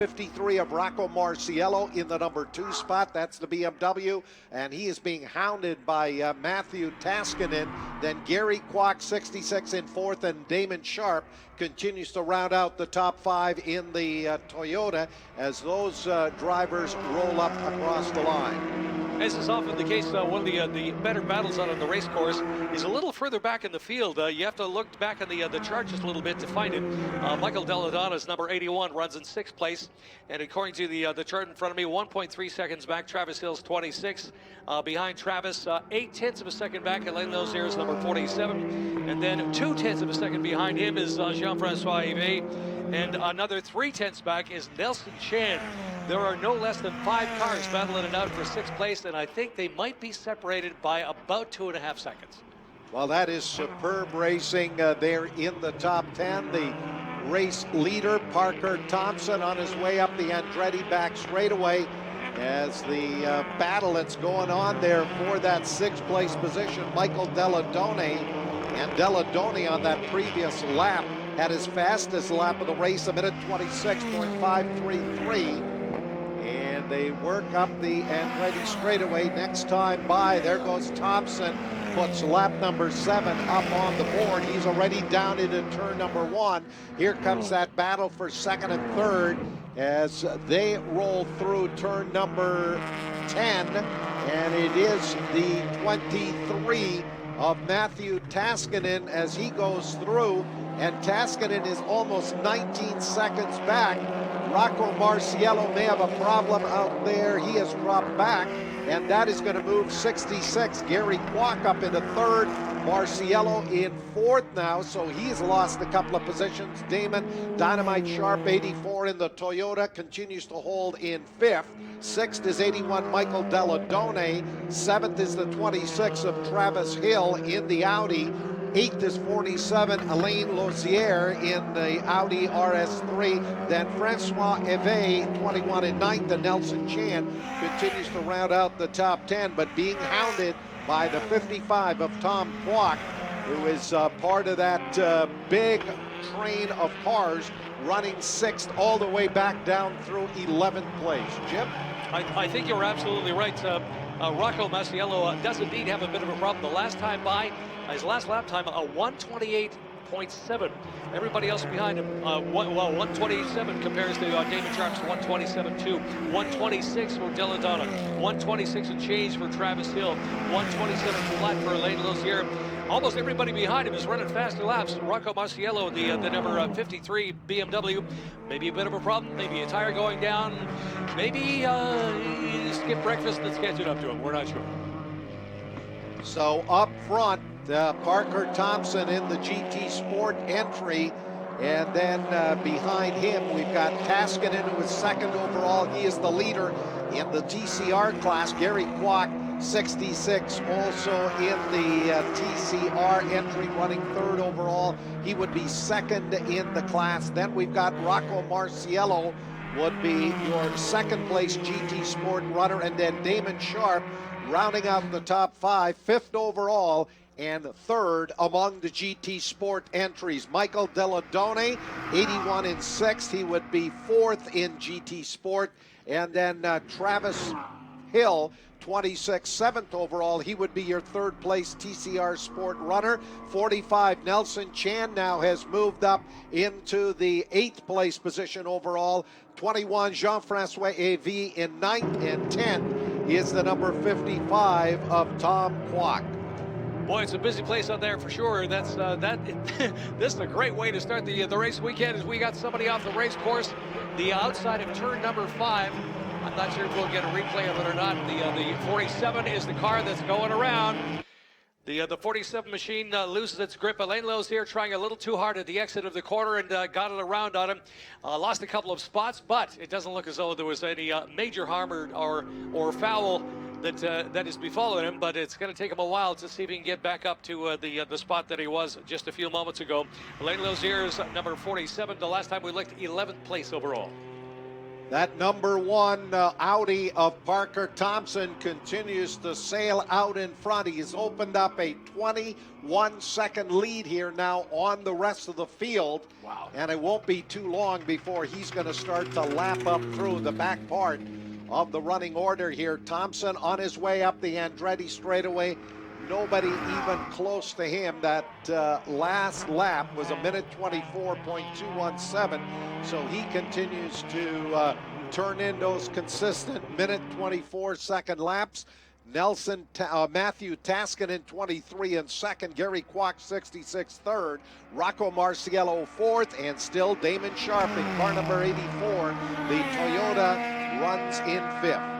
53 of Rocco Marciello in the number 2 spot. That's the BMW, and he is being hounded by Matthew Taskinen. Then Gary Kwok, 66 in 4th, and Damon Sharp continues to round out the top 5 in the Toyota as those drivers roll up across the line. As is often the case, one of the better battles out on the race course is a little further back in the field. You have to look back on the chart just a little bit to find it. Michael Deladonna's number 81 runs in 6th place, and according to the chart in front of me, 1.3 seconds back. Travis Hill's 26. Behind Travis, 0.8 of a second back. Alain Lozier's number 47, and then 0.2 of a second behind him is Jean-Francois Yves, and another 0.3 back is Nelson Chan. There are no less than 5 cars battling it out for 6th place, and I think they might be separated by about 2.5 seconds. Well, that is superb racing there in the top 10. The race leader, Parker Thompson, on his way up the Andretti back straightaway as the battle that's going on there for that 6th place position. Michael Deladone, and Deladone on that previous lap had his fastest lap of the race, a minute 26.533. And they work up the Andretti straightaway. Next time by, there goes Thompson, puts lap number 7 up on the board. He's already down into turn number 1. Here comes that battle for 2nd and 3rd as they roll through turn number 10, and it is the 23 of Matthew Taskinen as he goes through, and Taskinen is almost 19 seconds back. Rocco Marciello may have a problem out there. He has dropped back, and that is going to move 66. Gary Kwok up into 3rd. Marciello in 4th now, so he's lost a couple of positions. Damon Dynamite Sharp, 84 in the Toyota, continues to hold in 5th. 6th is 81 Michael Deladone. 7th is the 26 of Travis Hill in the Audi. 8th is 47 Alain Lozier in the Audi RS3. Then Francois Yves, 21 in 9th, and Nelson Chan continues to round out the top 10, but being hounded by the 55 of Tom Kwok, who is part of that big train of cars running 6th all the way back down through 11th place. Jim? I think you're absolutely right. Rocco Marciello does indeed have a bit of a problem. The last time by, his last lap time, a 128.7. Everybody else behind him, 127 compares to Damon Sharp's 127.2. 126 for Deladonna, 126 and change for Travis Hill, 127 flat for Alain Lozier. Almost everybody behind him is running faster laps. Rocco Marciello, the number 53 BMW, maybe a bit of a problem, maybe a tire going down, maybe skip breakfast that's catching up to him. We're not sure. So up front, Parker Thompson in the GT Sport entry, and then behind him we've got Taskinen, who is 2nd overall. He is the leader in the TCR class. Gary Kwok, 66, also in the TCR entry, running 3rd overall. He would be 2nd in the class. Then we've got Rocco Marciello, would be your 2nd place GT Sport runner, and then Damon Sharp rounding out the top 5, 5th overall, and 3rd among the GT Sport entries. Michael Deladone, 81 in 6th. He would be 4th in GT Sport. And then Travis Hill, 26, 7th overall. He would be your 3rd place TCR Sport runner. 45, Nelson Chan now has moved up into the 8th place position overall. 21, Jean-Francois Yves in 9th, and 10 is the number 55 of Tom Kwok. Boy, it's a busy place out there for sure. That's this is a great way to start the race weekend, as we got somebody off the race course, the outside of turn number 5. I'm not sure if we'll get a replay of it or not. The 47 is the car that's going around. The 47 machine loses its grip. Alain Lozier trying a little too hard at the exit of the corner and got it around on him. Lost a couple of spots, but it doesn't look as though there was any major harm or foul that is befalling him, but it's going to take him a while to see if he can get back up to the spot that he was just a few moments ago. Alain Lozier is number 47. The last time we looked, 11th place overall. That number 1 Audi of Parker Thompson continues to sail out in front. He's opened up a 21-second lead here now on the rest of the field. Wow. And it won't be too long before he's going to start to lap up through the back part of the running order here. Thompson on his way up the Andretti straightaway. Nobody even close to him. That last lap was 1:24.217. So he continues to turn in those consistent 1:24 laps. Matthew Taskinen 23 in second, Gary Kwok 66 third, Rocco Marciello fourth, and still Damon Sharp in car number 84. The Toyota runs in fifth.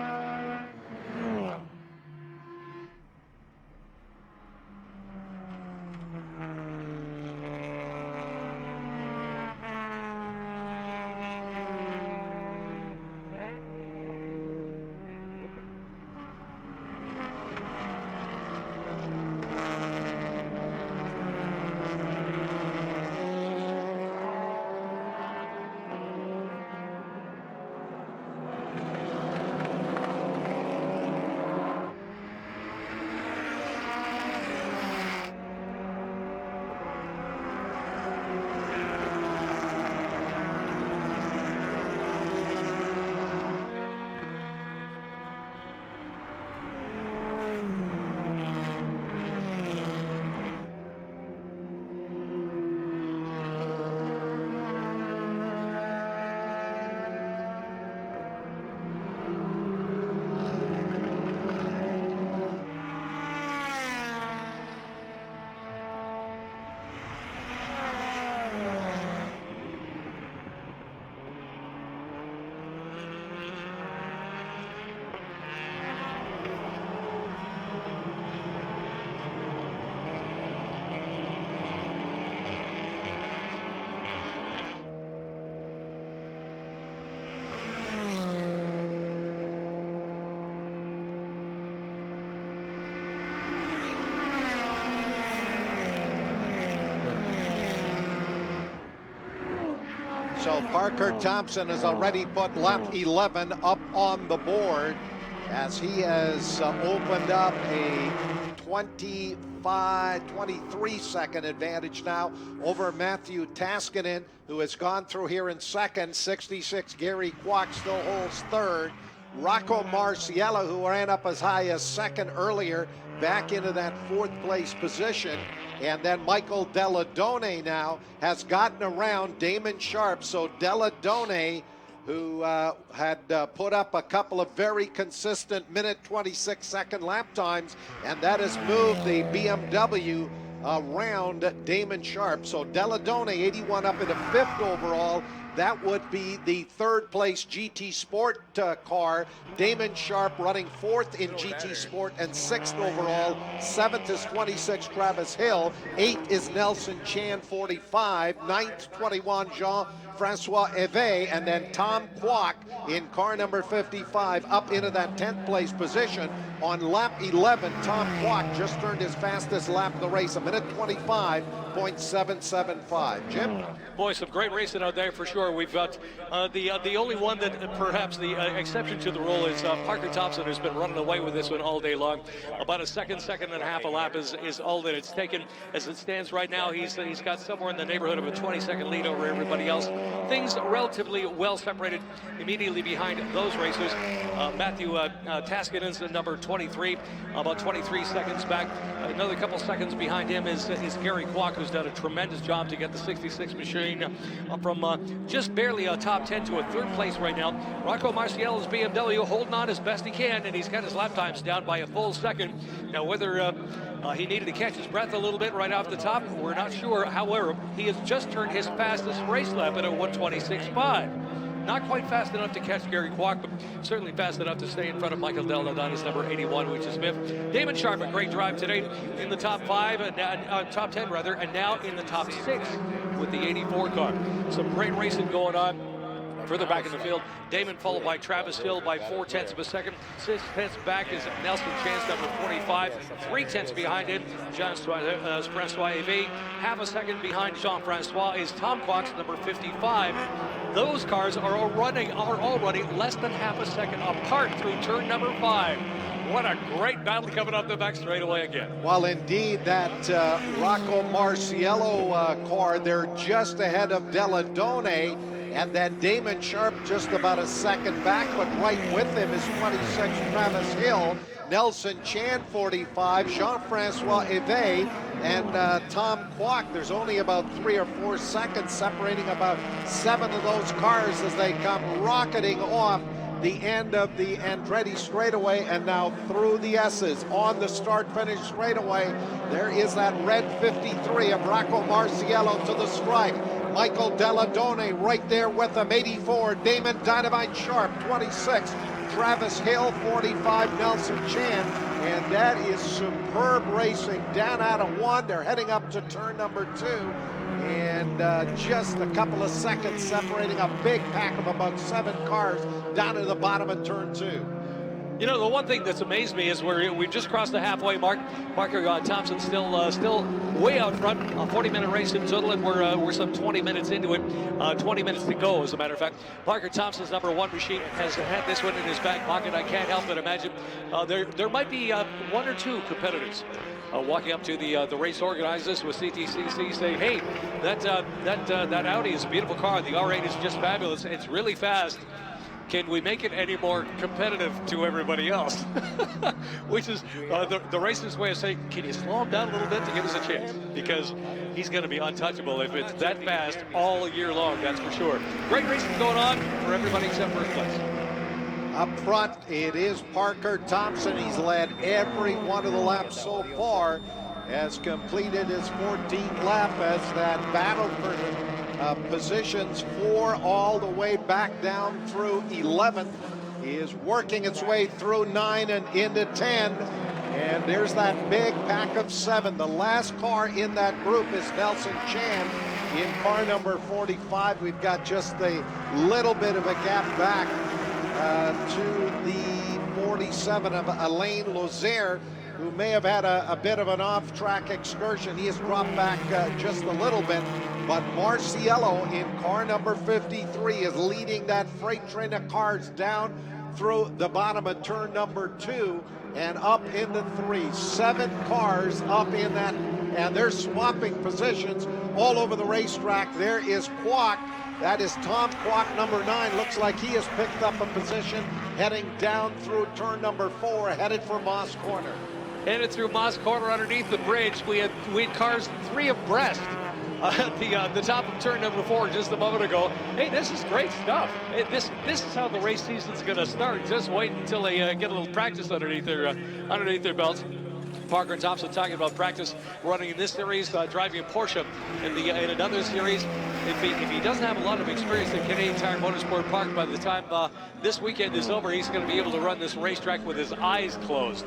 So Parker Thompson has already put lap 11 up on the board as he has opened up a 23-second advantage now over Matthew Taskinen, who has gone through here in second. 66 Gary Kwok still holds third. Rocco Marciello, who ran up as high as second earlier, back into that fourth place position. And then Michael Deladone now has gotten around Damon Sharp. So Deladone, who had put up a couple of very consistent 1:26 lap times, and that has moved the BMW around Damon Sharp. So Deladone, 81 up into fifth overall. That would be the third place GT Sport car. Damon Sharp running fourth in GT Sport and sixth overall. Seventh is 26 Travis Hill. Eighth is Nelson Chan, 45. Ninth, 21 Jean-Francois Eve. And then Tom Kwok in car number 55 up into that 10th place position. On lap 11, Tom Kwok just turned his fastest lap of the race, 1:25.775. Jim? Boy, some great racing out there for sure. We've got the only one that perhaps the exception to the rule is Parker Thompson, who's been running away with this one all day long. About a second and a half a lap is all that it's taken. As it stands right now, he's got somewhere in the neighborhood of a 20-second lead over everybody else. Things relatively well separated immediately behind those racers. Matthew Taskinen's number 23, about 23 seconds back. Another couple seconds behind him is Gary Kwok, who's done a tremendous job to get the 66 machine from just barely a top 10 to a third place right now. Rocco Marciello's BMW holding on as best he can, and he's got his lap times down by a full second. Now, whether he needed to catch his breath a little bit right off the top, we're not sure. However, he has just turned his fastest race lap at a 1:26.5. Not quite fast enough to catch Gary Kwok, but certainly fast enough to stay in front of Michael Deladon's number 81, which is Smith. Damon Sharp, a great drive today in the top 5, and top 10 rather, and now in the top 6 with the 84 car. Some great racing going on. Further back in the field, Damon followed by Travis Hill by 0.4 of a second. 6/10 back is Nelson Chance, number 45. 0.3 behind him, Jean-Francois Evey. Half a second behind Jean-Francois is Tom Quox, number 55. Those cars are all running less than half a second apart through turn number 5. What a great battle coming up the back straightaway again. Well, indeed, that Rocco Marciello car, they're just ahead of Deladone. And then Damon Sharp just about a second back, but right with him is 26 Travis Hill, Nelson Chan 45, Jean-Francois Evey, and Tom Quock. There's only about 3 or 4 seconds separating about 7 of those cars as they come rocketing off the end of the Andretti straightaway and now through the S's on the start-finish straightaway. There is that red 53 of Rocco Marciello to the stripe. Michael Deladone right there with him, 84. Damon Dynamite Sharp, 26. Travis Hill, 45. Nelson Chan. And that is superb racing down out of 1. They're heading up to turn number 2. And just a couple of seconds separating a big pack of about 7 cars down to the bottom of turn 2. You know, the one thing that's amazed me is we've just crossed the halfway mark. Parker Thompson still way out front. A 40-minute race in total, and we're some 20 minutes into it. 20 minutes to go, as a matter of fact. Parker Thompson's number 1 machine has had this one in his back pocket. I can't help but imagine there might be 1 or 2 competitors walking up to the race organizers with CTCC saying, "Hey, that Audi is a beautiful car. The R8 is just fabulous. It's really fast. Can we make it any more competitive to everybody else?" Which is the racer's way of saying, can you slow him down a little bit to give us a chance? Because he's going to be untouchable if it's that fast all year long, that's for sure. Great racing going on for everybody except first place. Up front, it is Parker Thompson. He's led every one of the laps so far, has completed his 14th lap as that battle for positions 4 all the way back down through 11th is working its way through 9 and into 10. And there's that big pack of 7. The last car in that group is Nelson Chan in car number 45. We've got just a little bit of a gap back to the 47 of Alain Lozère, who may have had a bit of an off-track excursion. He has dropped back just a little bit, but Marciello in car number 53 is leading that freight train of cars down through the bottom of turn number 2 and up into 3. 7 cars up in that, and they're swapping positions all over the racetrack. There is Quock. That is Tom Quock, number 9. Looks like he has picked up a position heading down through turn number 4, headed for Moss Corner. Headed through Moss Corner underneath the bridge. We had cars 3 abreast at the top of turn number 4 just a moment ago. Hey, this is great stuff. Hey, this is how the race season's going to start. Just wait until they get a little practice underneath their belts. Parker Thompson talking about practice running in this series, driving a Porsche in another series. If he doesn't have a lot of experience in Canadian Tire Motorsport Park, by the time this weekend is over, he's going to be able to run this racetrack with his eyes closed.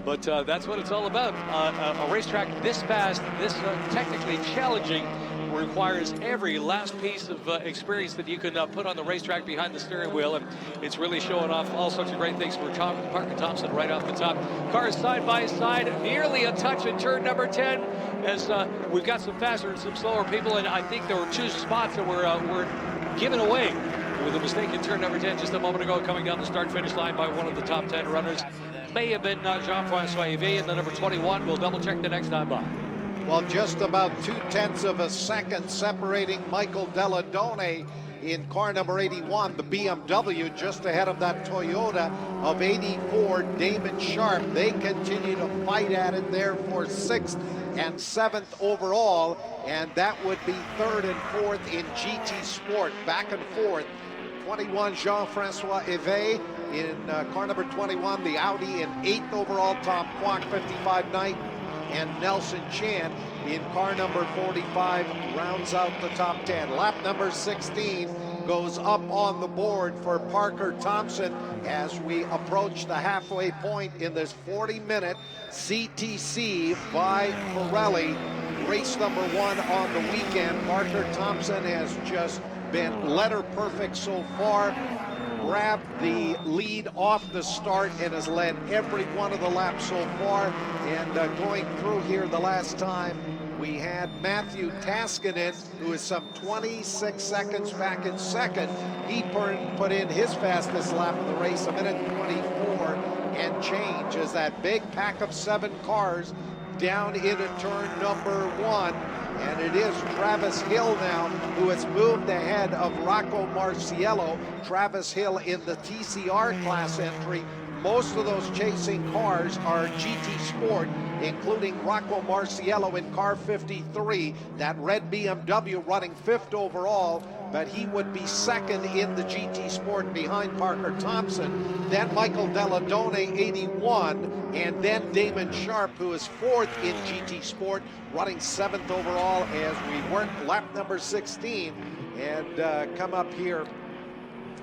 But that's what it's all about. A racetrack this fast, this technically challenging, requires every last piece of experience that you can put on the racetrack behind the steering wheel, and it's really showing off all sorts of great things for Parker Thompson right off the top. Cars side by side, nearly a touch in turn number 10, as we've got some faster and some slower people, and I think there were 2 spots that were given away with a mistake in turn number 10 just a moment ago, coming down the start-finish line by one of the top 10 runners. May have been Jean-Francois Evey in the number 21. We'll double-check the next time by. Well, just about 0.2 of a second separating Michael Deladone in car number 81, the BMW, just ahead of that Toyota of 84, Damon Sharp. They continue to fight at it there for 6th and 7th overall, and that would be 3rd and 4th in GT Sport, back and forth. 21, Jean-Francois Evey in car number 21, the Audi in 8th overall, Tom Quock, 55 Knight, and Nelson Chan in car number 45 rounds out the top 10. Lap number 16 goes up on the board for Parker Thompson as we approach the halfway point in this 40-minute CTC by Pirelli. Race number 1 on the weekend. Parker Thompson has just been letter perfect so far. Grabbed the lead off the start and has led every one of the laps so far. And going through here the last time, we had Matthew Taskinen, who is some 26 seconds back in second. He put in his fastest lap of the race, 1:24 and change, as that big pack of 7 cars down into turn number 1. And it is Travis Hill now who has moved ahead of Rocco Marciello. Travis Hill in the TCR class entry. Most of those chasing cars are GT Sport, including Rocco Marciello in car 53, that red BMW running 5th overall, but he would be 2nd in the GT Sport behind Parker Thompson. Then Michael Deladone, 81, and then Damon Sharp, who is 4th in GT Sport, running 7th overall as we work lap number 16 and come up here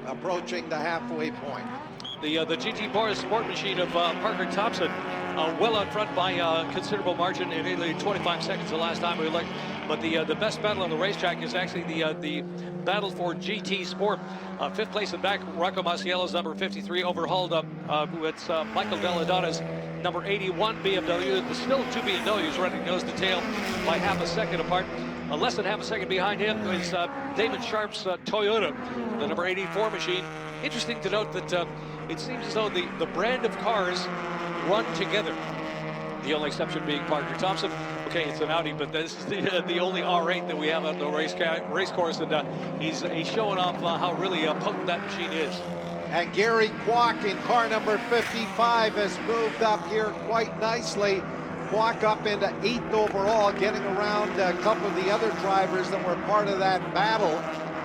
approaching the halfway point. The GT Sport machine of Parker Thompson well out front by a considerable margin, in nearly 25 seconds the last time we looked. But the best battle on the racetrack is actually the battle for GT Sport. 5th place in back, Rocco Marciello's number 53 overhauled with Michael Delladona's number 81 BMW. There's still 2 BMWs running nose to tail by half a second apart. Less than half a second behind him is Damon Sharp's Toyota, the number 84 machine. Interesting to note that it seems as though the brand of cars run together. The only exception being Parker Thompson. Okay, it's an Audi, but this is the only R8 that we have on the race course, and he's showing off how really potent that machine is. And Gary Kwok in car number 55 has moved up here quite nicely. Kwok up into 8th overall, getting around a couple of the other drivers that were part of that battle.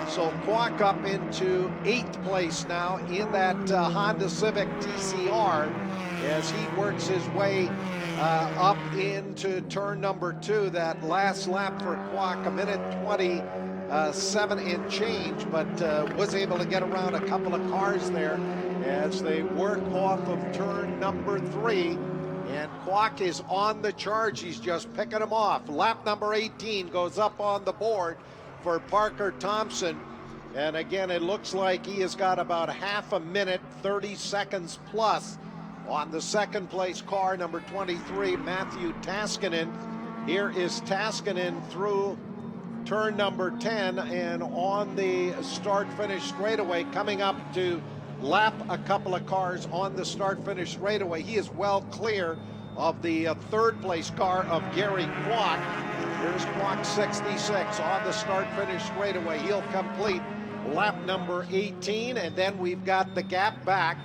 So Kwok up into 8th place now in that Honda Civic TCR as he works his way up into turn number 2. That last lap for Kwok, 1:27 and change, but was able to get around a couple of cars there as they work off of turn number 3. And Kwok is on the charge. He's just picking them off. Lap number 18 goes up on the board for Parker Thompson. And again, it looks like he has got about half a minute, 30 seconds plus on the 2nd place car, number 23, Matthew Taskinen. Here is Taskinen through turn number 10 and on the start-finish straightaway, coming up to lap a couple of cars on the start-finish straightaway. He is well clear of the 3rd place car of Gary Kwok. Here's Kwok 66 on the start-finish straightaway. He'll complete lap number 18, and then we've got the gap back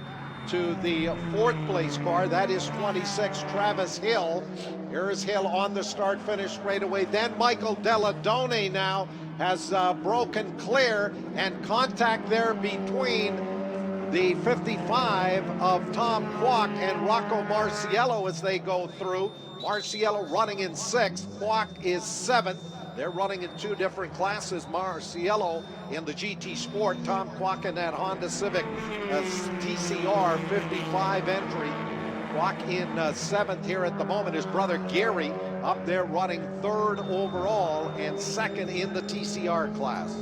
to the 4th place car. That is 26, Travis Hill. Here's Hill on the start-finish straightaway. Then Michael Deladone now has broken clear, and contact there between the 55 of Tom Kwok and Rocco Marciello as they go through. Marciello running in 6th, Kwok is 7th. They're running in 2 different classes. Marciello in the GT Sport, Tom Kwok in that Honda Civic TCR 55 entry. Kwok in 7th here at the moment. His brother Gary up there running 3rd overall and 2nd in the TCR class.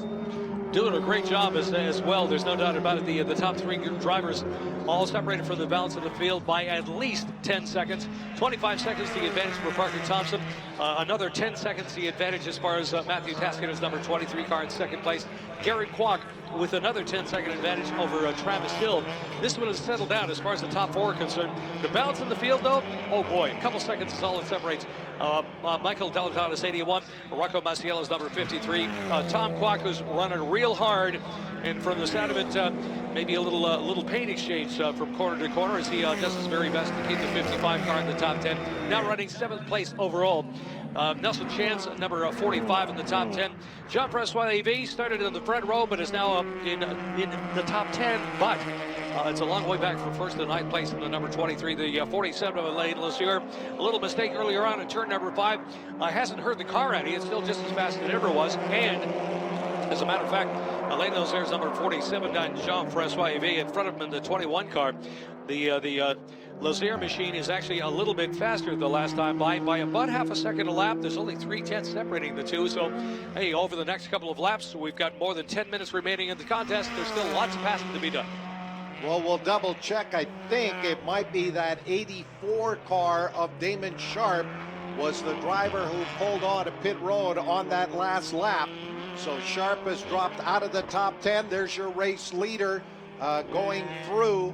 Doing a great job as well. There's no doubt about it. The top 3 drivers all separated from the balance of the field by at least 10 seconds. 25 seconds the advantage for Parker Thompson. Another 10 seconds the advantage as far as Matthew Taskinen's number 23 car in 2nd place. Gary Kwok with another 10-second advantage over Travis Hill. This one has settled down as far as the top 4 are concerned. The balance in the field, though, oh boy, a couple seconds is all that separates. Michael Delladona's 81, Rocco Marciello's number 53. Tom Kwok, who's running real hard, and from the sound of it, maybe a little paint exchange from corner to corner as he does his very best to keep the 55 car in the top 10. Now running 7th place overall. Nelson Chance, number 45 in the top 10. Jean-Francois EV started in the front row, but is now in the top 10. But it's a long way back from 1st to 9th place in the number 23, the 47 of Alain Lassure. A little mistake earlier on in turn number 5. Hasn't heard the car ready. It's still just as fast as it ever was. And as a matter of fact, Alain Lassure's number 47, Jean-Francois EV in front of him in the 21 car. The Lazier machine is actually a little bit faster the last time by about half a second a lap. There's only 3/10 separating the two. So, hey, over the next couple of laps, we've got more than 10 minutes remaining in the contest. There's still lots of passing to be done. Well, we'll double check. I think it might be that 84 car of Damon Sharp was the driver who pulled on to pit road on that last lap. So Sharp has dropped out of the top 10. There's your race leader going through.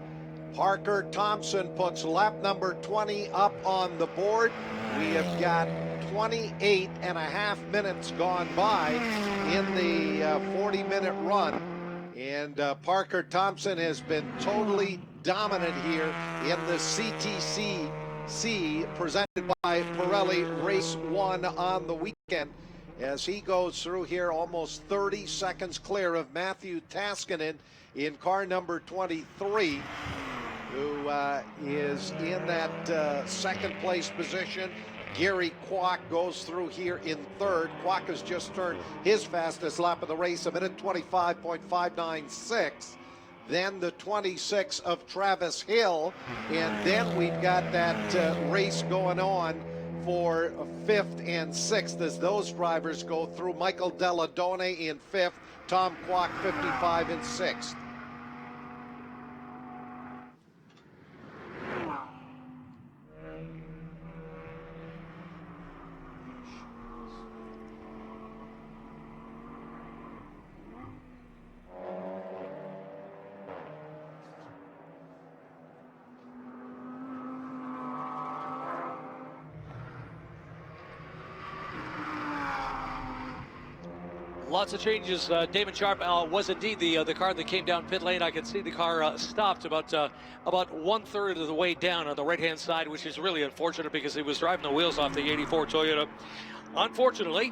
Parker Thompson puts lap number 20 up on the board. We have got 28 and a half minutes gone by in the 40-minute run. And Parker Thompson has been totally dominant here in the CTCC presented by Pirelli Race 1 on the weekend, as he goes through here almost 30 seconds clear of Matthew Taskinen in car number 23, who is in that second place position. Gary Kwok goes through here in third. Kwok has just turned his fastest lap of the race, 1:25.596. Then the 26 of Travis Hill. And then we've got that race going on for fifth and sixth as those drivers go through. Michael Deladone in fifth, Tom Kwok 55 in sixth. Lots of changes. Damon Sharp was indeed the car that came down pit lane. I could see the car stopped about 1/3 of the way down on the right-hand side, which is really unfortunate because he was driving the wheels off the 84 Toyota. Unfortunately,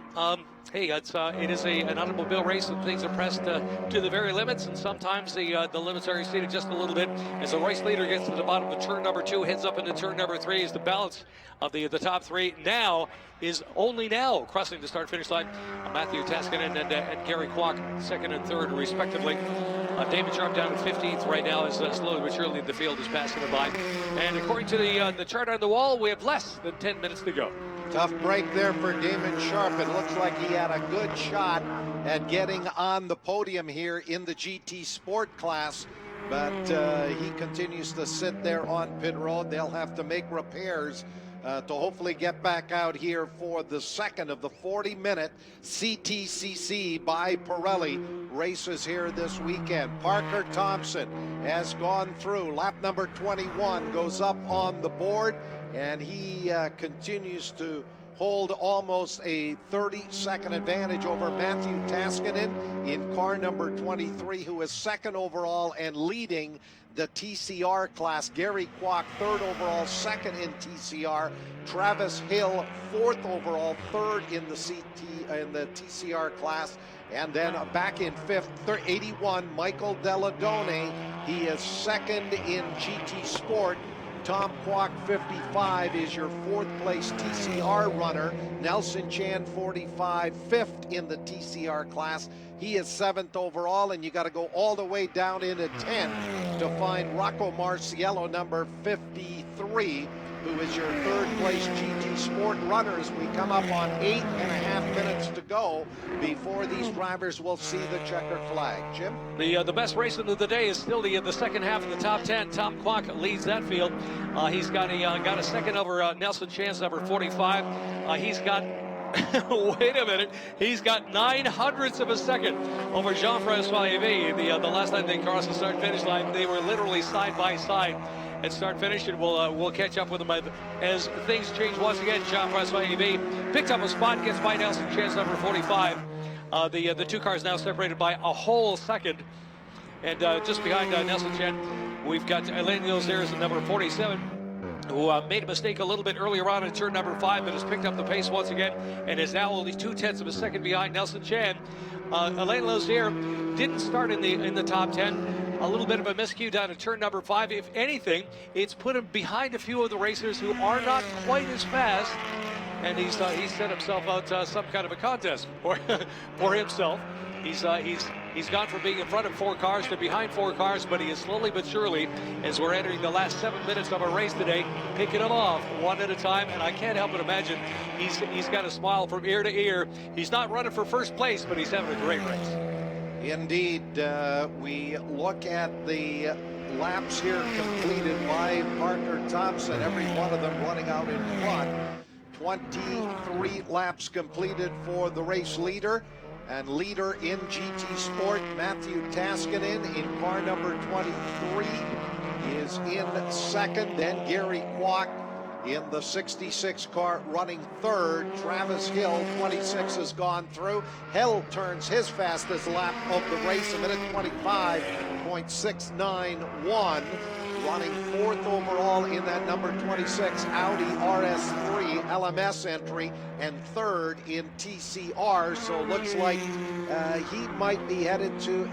hey, it is an automobile race and things are pressed to the very limits, and sometimes the limits are exceeded just a little bit. As the race leader gets to the bottom of turn number 2, heads up into turn number 3, as the balance of the top 3 now is only now crossing the start-finish line. Matthew Taskinen and Gary Kwok, second and third, respectively. Damon Sharp down at 15th right now, as slowly but surely the field is passing him by. And according to the chart on the wall, we have less than 10 minutes to go. Tough break there for Damon Sharp. It looks like he had a good shot at getting on the podium here in the GT Sport class, but he continues to sit there on pit road. They'll have to make repairs to hopefully get back out here for the second of the 40-minute CTCC by Pirelli races here this weekend. Parker Thompson has gone through. Lap number 21 goes up on the board, and he continues to hold almost a 30-second advantage over Matthew Taskinen in car number 23, who is second overall and leading the TCR class. Gary Kwok, third overall, second in TCR. Travis Hill, fourth overall, third in the TCR class. And then back in fifth, 81, Michael Deladone. He is second in GT Sport. Tom Kwok, 55, is your fourth place TCR runner. Nelson Chan, 45, fifth in the TCR class. He is seventh overall, and you got to go all the way down into 10th to find Rocco Marciello, number 53, who is your third place GT Sport runner, as we come up on 8.5 minutes to go before these drivers will see the checkered flag. Jim? The best race of the day is still the second half of the top 10. Tom Kwok leads that field. He's got a second over Nelson Chan's number 45. He's got wait a minute. He's got 900ths of a second over Jean-Francois Yves. The last time they crossed the start-finish line, they were literally side by side at start-finish, and we'll catch up with them as things change once again. Jean-Francois Yves picked up a spot, gets by Nelson Chan's number 45. The two cars now separated by a whole second, and just behind Nelson Chan, we've got Alain Lazier, number 47. Who made a mistake a little bit earlier on in turn number 5, but has picked up the pace once again and is now only 0.2 of a second behind Nelson Chan. Alain Lazier didn't start in the top 10. A little bit of a miscue down in turn number 5. If anything, it's put him behind a few of the racers who are not quite as fast, and he's set himself out some kind of a contest for himself. He's He's gone from being in front of 4 cars to behind 4 cars, but he is slowly but surely, as we're entering the last 7 minutes of our race today, picking them off one at a time. And I can't help but imagine he's got a smile from ear to ear. He's not running for first place, but he's having a great race. Indeed, we look at the laps here completed by Parker Thompson, every one of them running out in front. 23 laps completed for the race leader. And leader in GT Sport, Matthew Taskinen in car number 23 is in second. Then Gary Kwok in the 66 car running third. Travis Hill, 26, has gone through. Hill turns his fastest lap of the race, a minute 25.691. Running fourth overall in that number 26 Audi RS3 LMS entry, and third in TCR. So it looks like he might be headed to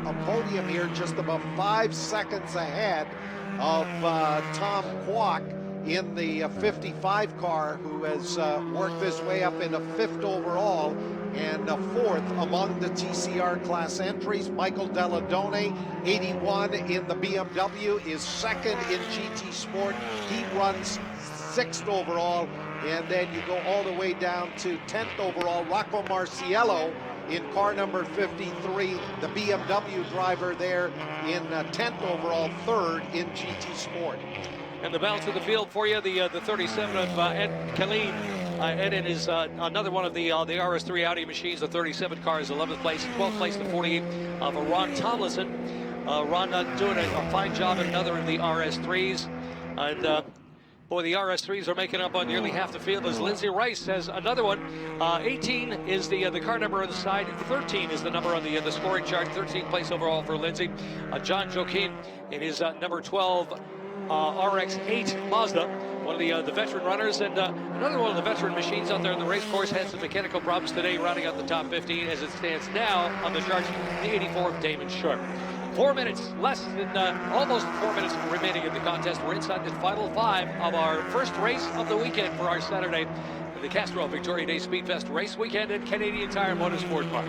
a podium here, just about 5 seconds ahead of Tom Kwok in the 55 car, who has worked his way up into 5th overall and 4th among the TCR class entries. Michael Deladone, 81 in the BMW, is 2nd in GT Sport. He runs 6th overall. And then you go all the way down to 10th overall. Rocco Marciello in car number 53, the BMW driver there in 10th overall, 3rd in GT Sport. And the balance of the field for you, the 37 of Ed Khalid. Ed is another one of the RS3 Audi machines. The 37 car is 11th place, 12th place to 48 of Ron Tomlinson. Ron doing a fine job at another in the RS3s. And boy, the RS3s are making up on nearly half the field, as Lindsay Rice has another one. 18 is the car number on the side. 13 is the number on the scoring chart. 13th place overall for Lindsay. John Joaquin in his number 12 RX-8 Mazda, one of the veteran runners, and another one of the veteran machines out there in the race course. Had some mechanical problems today, rounding out the top 15 as it stands now on the charts. The 84 of Damon Sharp. 4 minutes, less than almost 4 minutes remaining in the contest. We're inside the final 5 of our first race of the weekend for our Saturday, the Castrol Victoria Day Speedfest race weekend at Canadian Tire Motorsport Park.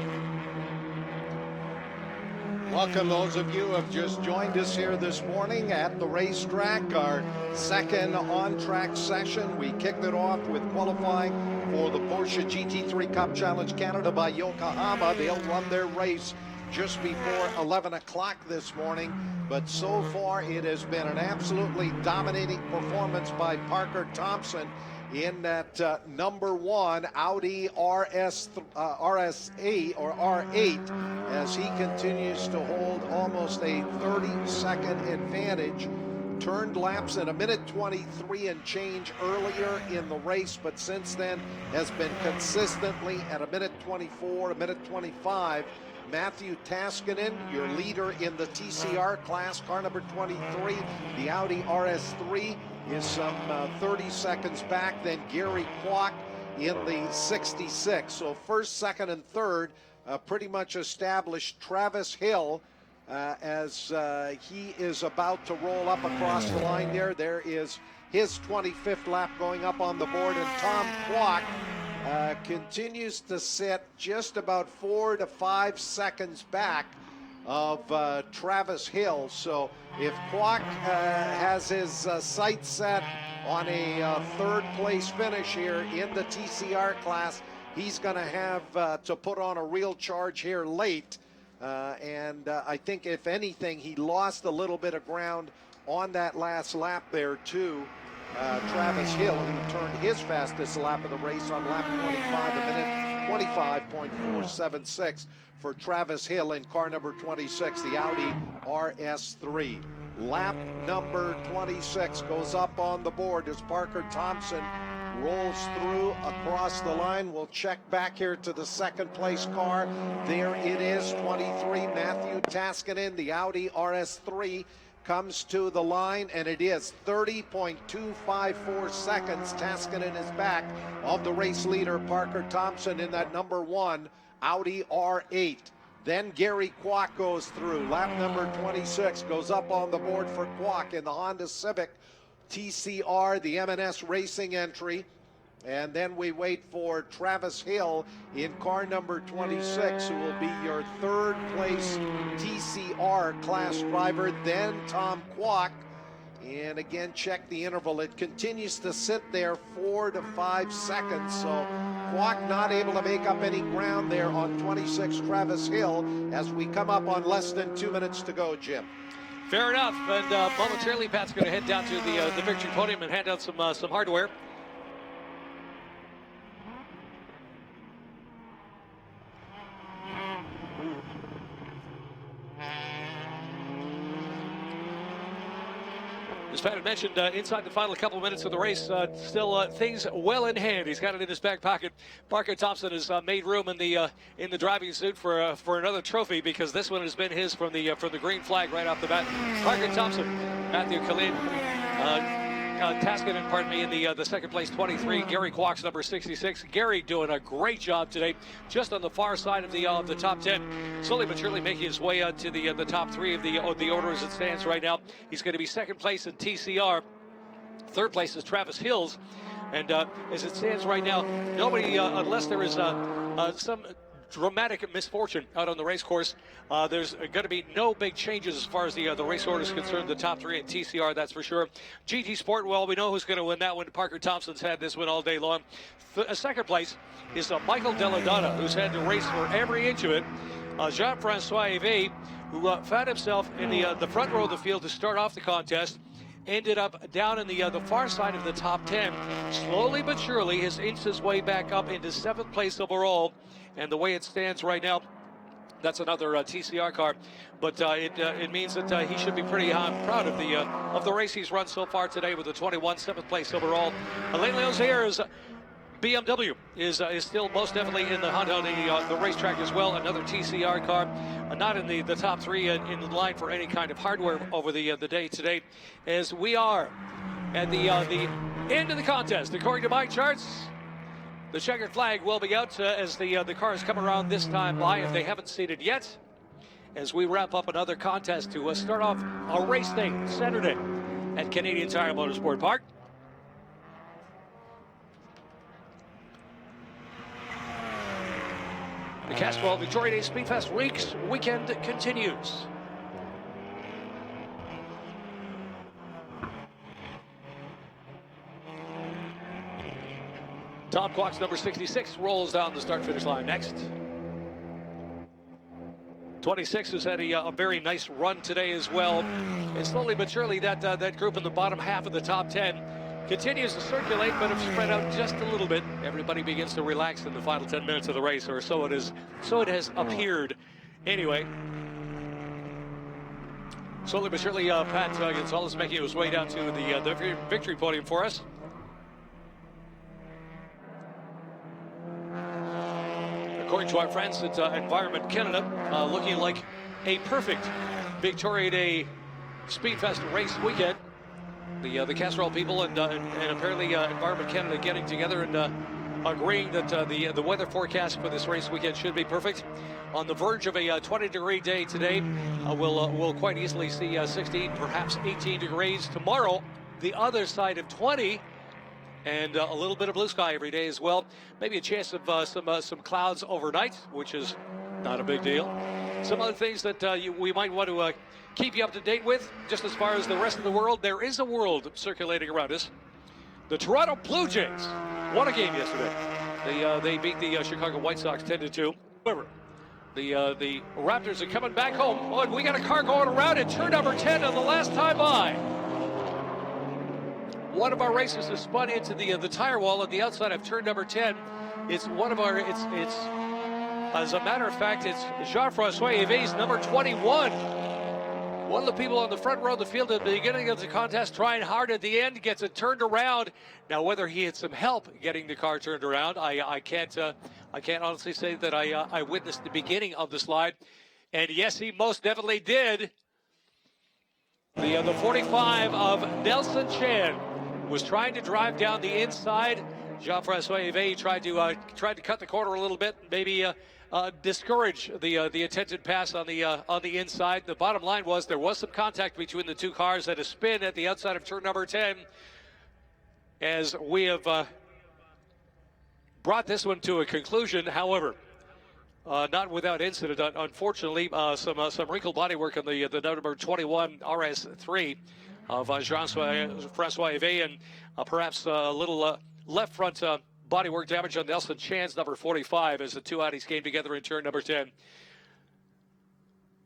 Welcome those of you who have just joined us here this morning at the racetrack, our second on-track session. We kicked it off with qualifying for the Porsche GT3 Cup Challenge Canada by Yokohama. They'll run their race just before 11 o'clock this morning, but so far it has been an absolutely dominating performance by Parker Thompson in that number 1 Audi RS8 or R8, as he continues to hold almost a 30-second advantage. Turned laps at a minute 23 and change earlier in the race, but since then has been consistently at a minute 24, a minute 25. Matthew Taskinen, your leader in the TCR class, car number 23, the Audi RS3, is some 30 seconds back. Then Gary Kwok in the 66. So first, second, and third pretty much established. Travis Hill, as he is about to roll up across the line there. There is his 25th lap going up on the board, and Tom Kwok continues to sit just about 4 to 5 seconds back of Travis Hill. So if Kwok has his sights set on a third place finish here in the TCR class, he's going to have to put on a real charge here late. And I think if anything, he lost a little bit of ground on that last lap there too. Travis Hill, who turned his fastest lap of the race on lap 25, a minute 25.476 for Travis Hill in car number 26, the Audi RS3. Lap number 26 goes up on the board as Parker Thompson rolls through across the line. We'll check back here to the second place car. There it is, 23, Matthew Taskinen, the Audi RS3. Comes to the line, and it is 30.254 seconds. Taskinen is back of the race leader, Parker Thompson, in that number 1 Audi R8. Then Gary Kwok goes through. Lap number 26 goes up on the board for Kwok in the Honda Civic TCR, the M&S Racing entry. And then we wait for Travis Hill in car number 26, who will be your third place TCR class driver. Then Tom Kwok. And again, check the interval. It continues to sit there 4 to 5 seconds. So Kwok not able to make up any ground there on 26 Travis Hill as we come up on less than 2 minutes to go, Jim. Fair enough. And momentarily, Pat's going to head down to the victory podium and hand out some hardware. As Pat had mentioned, inside the final couple of minutes of the race, still things well in hand. He's got it in his back pocket. Parker Thompson has made room in the driving suit for another trophy, because this one has been his from the green flag right off the bat. Parker Thompson, Matthew Kalin, Taskinen, pardon me, in the second place 23. Gary Kwok's number 66. Gary doing a great job today, just on the far side of the top 10. Slowly but surely making his way to the top 3 of the order as it stands right now. He's going to be second place in TCR. Third place is Travis Hills. And as it stands right now, nobody, unless there is some dramatic misfortune out on the race course, there's going to be no big changes as far as the race order is concerned. The top 3 in TCR, that's for sure. GT Sport, well, we know who's going to win that one. Parker Thompson's had this one all day long. Second place is Michael Deladonna, who's had to race for every inch of it. Jean-Francois Yves, who found himself in the front row of the field to start off the contest, ended up down in the far side of the top 10. Slowly but surely, has inched his way back up into 7th place overall. And the way it stands right now, that's another TCR car. But it means that he should be pretty proud of the race he's run so far today with a 21, 7th place overall. Alain Leozier's BMW is still most definitely in the hunt on the racetrack as well. Another TCR car, not in the top 3 in the line for any kind of hardware over the day today, as we are at the end of the contest. According to my charts, the checkered flag will be out as the cars come around this time by, if they haven't seen it yet, as we wrap up another contest to start off a race day Saturday at Canadian Tire Motorsport Park. The Castrol Victoria Day Speedfest weekend continues. Tom Kwok's number 66 rolls down the start-finish line next. 26 has had a very nice run today as well. And slowly but surely, that group in the bottom half of the top 10 continues to circulate, but have spread out just a little bit. Everybody begins to relax in the final 10 minutes of the race, or so it has appeared. Anyway, slowly but surely, Pat Gonzalez making his way down to the victory podium for us. According to our friends at Environment Canada, looking like a perfect Victoria Day Speedfest race weekend. The Castrol people and apparently Environment Canada getting together and agreeing that the weather forecast for this race weekend should be perfect. On the verge of a 20-degree day today, we'll quite easily see 16, perhaps 18 degrees tomorrow. The other side of 20. And a little bit of blue sky every day as well. Maybe a chance of some clouds overnight, which is not a big deal. Some other things that we might want to keep you up to date with, just as far as the rest of the world. There is a world circulating around us. The Toronto Blue Jays won a game yesterday. They beat the Chicago White Sox 10-2. However, the Raptors are coming back home. Oh, and we got a car going around at turn number 10 on the last time by. One of our racers has spun into the tire wall at the outside of turn number 10. It's one of our, it's as a matter of fact, it's Jean-Francois Yves, number 21. One of the people on the front row of the field at the beginning of the contest, trying hard at the end, gets it turned around. Now, whether he had some help getting the car turned around, I can't honestly say that I witnessed the beginning of the slide. And yes, he most definitely did. The 45 of Nelson Chan was trying to drive down the inside. Jean-Francois Yves tried to cut the corner a little bit, maybe discourage the attempted pass on the inside. The bottom line was there was some contact between the two cars at a spin at the outside of turn number 10. As we have brought this one to a conclusion. However, not without incident. Unfortunately, some wrinkled bodywork on the number 21 RS3 of Francois Yves, and perhaps a little left front bodywork damage on Nelson Chan's number 45 as the two Audis came together in turn number 10.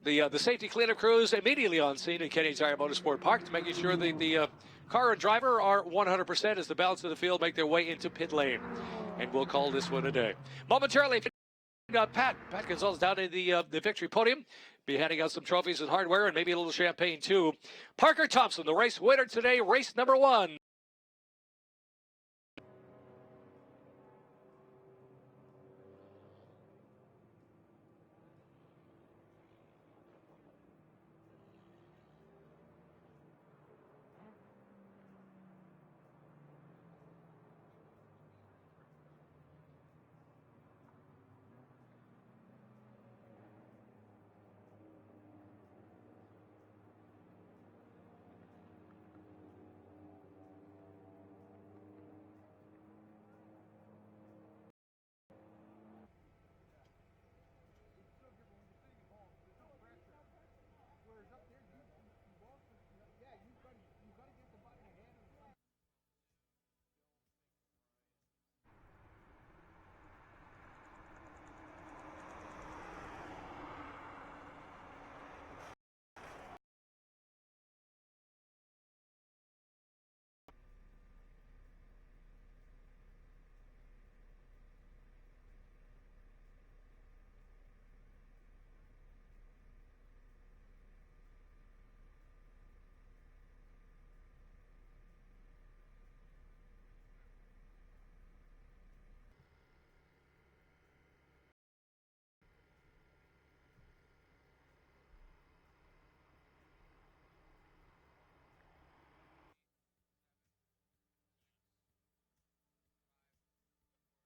The safety cleanup crews immediately on scene at Kenny Tire Motorsport Park, making sure the car and driver are 100% as the balance of the field make their way into pit lane. And we'll call this one a day. Momentarily, Pat Gonzalez down in the victory podium, be handing out some trophies and hardware and maybe a little champagne too. Parker Thompson, the race winner today, race number 1.